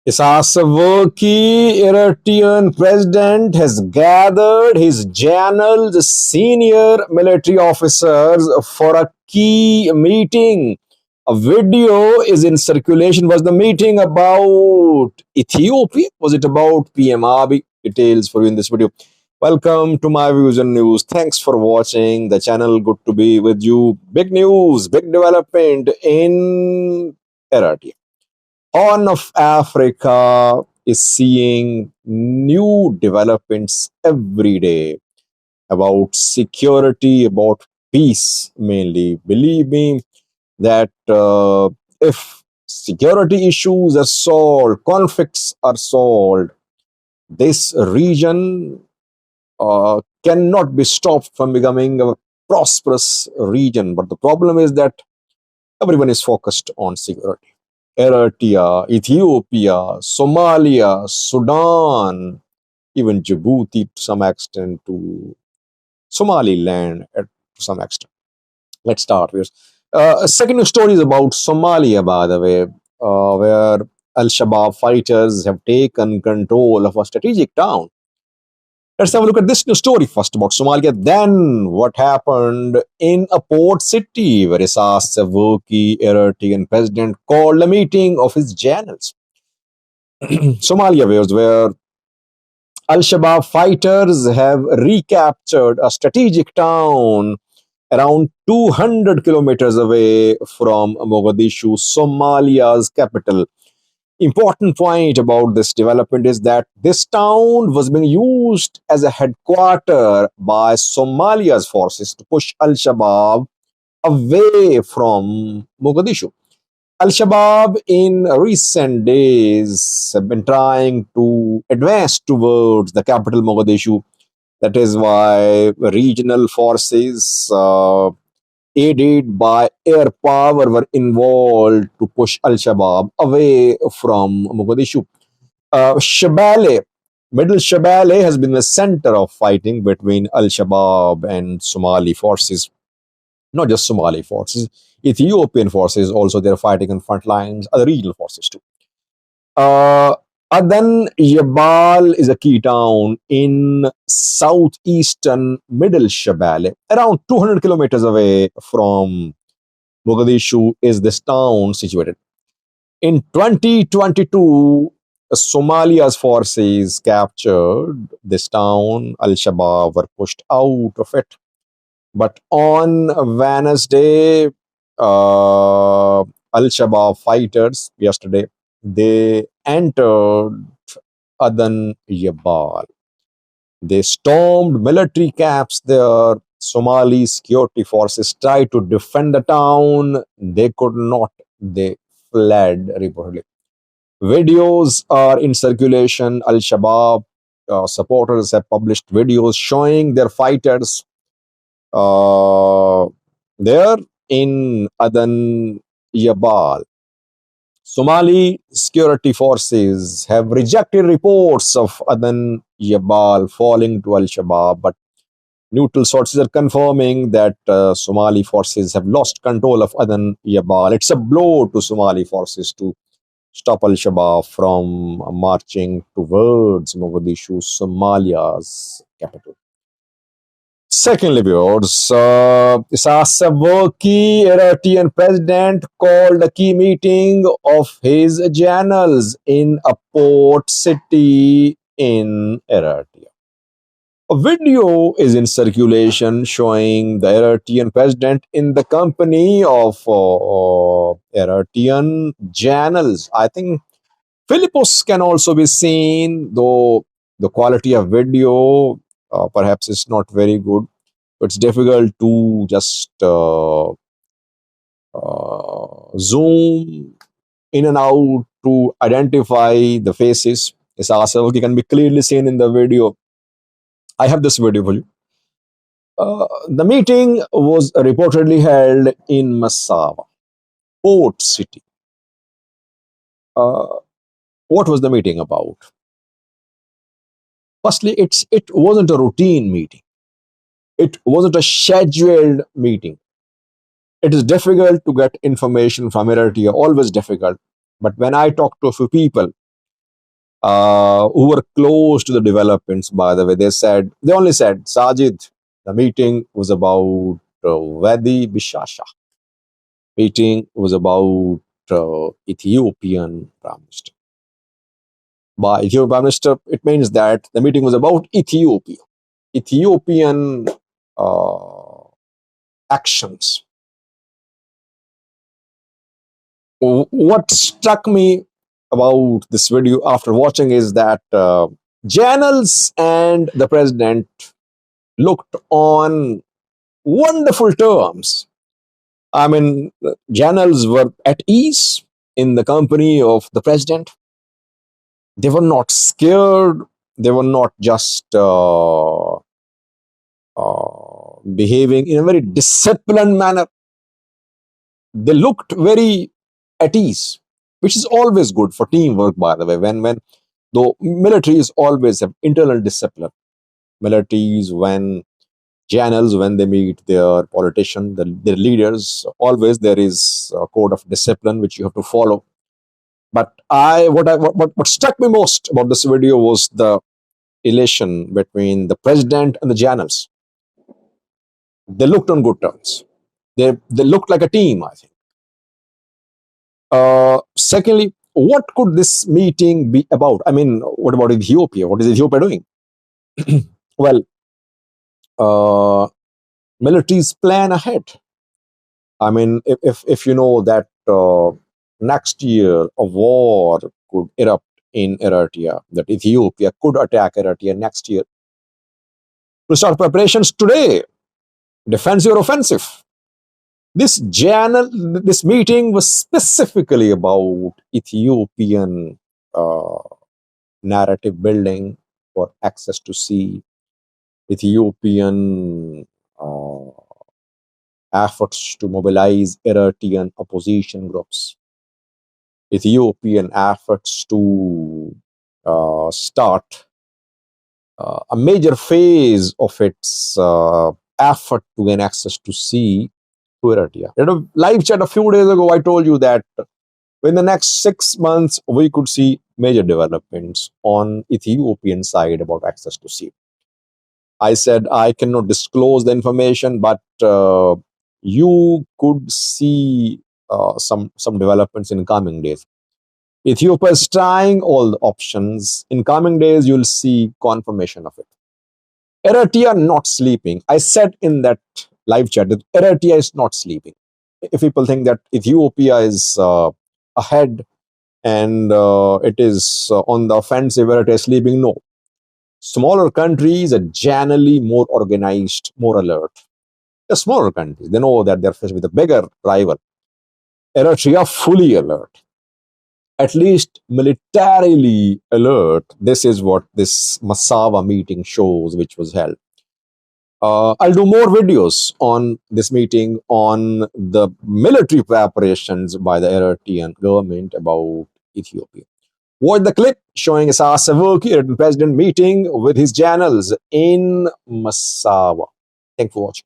Isasavaki Eritrean president has gathered his generals, senior military officers for a key meeting. A video is in circulation. Was the meeting about Ethiopia? Was it about PM Abiy? Details for you in this video. Welcome to my views and news. Thanks for watching the channel. Good to be with you. Big news, big development in Eritrea. Horn of Africa is seeing new developments every day about security, about peace mainly. Believe me that if security issues are solved, conflicts are solved, this region cannot be stopped from becoming a prosperous region. But the problem is that everyone is focused on security. Eritrea, Ethiopia, Somalia, Sudan, even Djibouti to some extent, to Somaliland to some extent. Let's start here. Second news story is about Somalia, by the way, where Al-Shabaab fighters have taken control of a strategic town. Let's have a look at this news story first about Somalia, then what happened in a port city where Isas Savoki, Eritrean president, called a meeting of his generals. Somalia, where Al-Shabaab fighters have recaptured a strategic town around 200 kilometers away from Mogadishu, Somalia's capital. Important point about this development is that this town was being used as a headquarter by Somalia's forces to push Al-Shabaab away from Mogadishu. Al-Shabaab in recent days have been trying to advance towards the capital Mogadishu. That is why regional forces aided by air power were involved to push Al-Shabaab away from Mogadishu. Shabelle, Middle Shabelle has been the center of fighting between Al-Shabaab and Somali forces. Not just Somali forces, Ethiopian forces also, they're fighting on front lines, other regional forces too. Adan Yabal is a key town in southeastern Middle Shabelle. Around 200 kilometers away from Mogadishu is this town situated. In 2022, Somalia's forces captured this town. Al-Shabaab were pushed out of it. But on Wednesday, Al-Shabaab fighters yesterday, they entered Adan Yabal. They stormed military camps there. Somali security forces tried to defend the town. They could not. They fled reportedly. Videos are in circulation. Al-Shabaab supporters have published videos showing their fighters there in Adan Yabal. Somali security forces have rejected reports of Adan Yabal falling to Al-Shabaab, but neutral sources are confirming that Somali forces have lost control of Adan Yabal. It's a blow to Somali forces to stop Al-Shabaab from marching towards Mogadishu, Somalia's capital. Secondly, viewers, Sasavaki, Eritrean president, called a key meeting of his generals in a port city in Eritrea. A video is in circulation showing the Eritrean president in the company of Eritrean generals. I think Philippus can also be seen, though the quality of video perhaps is not very good. It's difficult to just zoom in and out to identify the faces. Isasavaki can be clearly seen in the video. I have this video for you. The meeting was reportedly held in Massawa, port city. What was the meeting about? Firstly, it wasn't a routine meeting. It wasn't a scheduled meeting. It is difficult to get information from Eritrea, always difficult. But when I talk to a few people, who were close to the developments, by the way. They only said, Sajid, the meeting was about Vedi Bishasha. Meeting was about Ethiopian Prime Minister. By Ethiopian Prime Minister, it means that the meeting was about Ethiopia. Ethiopian uh, actions. What struck me about this video after watching is that Janels and the president looked on wonderful terms. I mean, Janels were at ease in the company of the president. They were not scared. They were not just behaving in a very disciplined manner. They looked very at ease, which is always good for teamwork, by the way. When though militaries always have internal discipline. Militaries, when channels, when they meet their politician, their leaders, always there is a code of discipline which you have to follow. But what struck me most about this video was the relation between the president and the channels. They looked on good terms. They looked like a team, I think. Secondly, what could this meeting be about? I mean, what about Ethiopia? What is Ethiopia doing? Well, militaries plan ahead. I mean, if you know that next year a war could erupt in Eritrea, that Ethiopia could attack Eritrea next year, to start preparations today, defensive or offensive. This meeting was specifically about Ethiopian uh, narrative building for access to sea, Ethiopian efforts to mobilize Eritrean opposition groups, Ethiopian efforts to start a major phase of its effort to gain access to sea to Eritrea. In a live chat a few days ago, I told you that in the next 6 months, we could see major developments on Ethiopian side about access to sea. I said I cannot disclose the information, but you could see some developments in coming days. Ethiopia is trying all the options. In coming days, you'll see confirmation of it. Eritrea not sleeping. I said in that live chat that Eritrea is not sleeping. If people think that Ethiopia is ahead and it is on the offensive, Eritrea is sleeping, no. Smaller countries are generally more organized, more alert. The smaller countries, they know that they're faced with a bigger rival. Eritrea fully alert, at least militarily alert. This is what this Massawa meeting shows, which was held. I'll do more videos on this meeting, on the military preparations by the Eritrean government about Ethiopia. Watch the clip showing Isaias Afwerki, Eritrean president, meeting with his generals in Massawa. Thanks for watching.